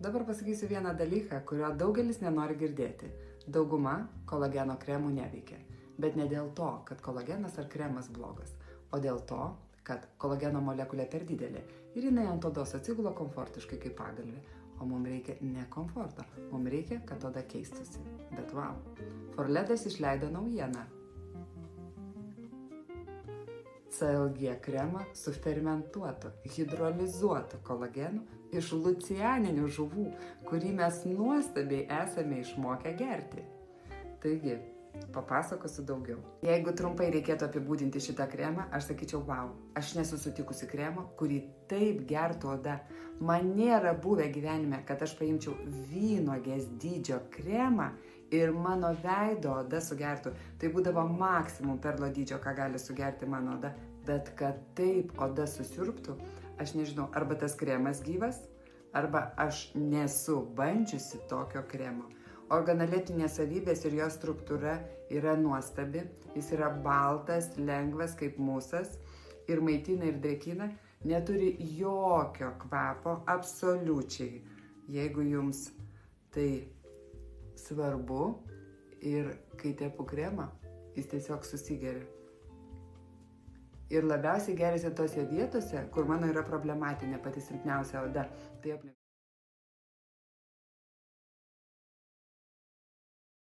Dabar pasakysiu vieną dalyką, kurio daugelis nenori girdėti. Dauguma kolageno kremų neveikia. Bet ne dėl to, kad kolagenas ar kremas blogas, o dėl to, kad kolageno molekulė per didelė ir jinai ant odos atsigula komfortiškai kaip pagalvė. O mums reikia ne komforto, mums reikia, kad oda keistusi. Bet wow, Forledas išleido naujieną. CLG kremą su fermentuotu, hidrolizuotu kolagenu iš lucianinių žuvų, kurį mes nuostabiai esame išmokę gerti. Taigi, papasakosiu daugiau. Jeigu trumpai reikėtų apibūdinti šitą kremą, aš sakyčiau, wow, aš nesu sutikusi kremo, kurį taip gertų oda. Man nėra buvę gyvenime, kad aš paimčiau vynuogės dydžio kremą ir mano veido oda sugertų. Tai būdavo maksimum perlo dydžio, ką gali sugerti mano oda. Bet kad taip oda susiurbtų, aš nežinau, arba tas kremas gyvas, arba aš nesu bandžiusi tokio kremo. Organoleptinės savybės ir jo struktūra yra nuostabi. Jis yra baltas, lengvas kaip musas ir maitina ir drėkina. Neturi jokio kvapo, absoliučiai. Jeigu jums tai svarbu ir kai tepu kremą, jis tiesiog susigeria. Ir labiausiai geriasi tose vietose, kur mano yra problematinė, pati silpniausia oda. Tai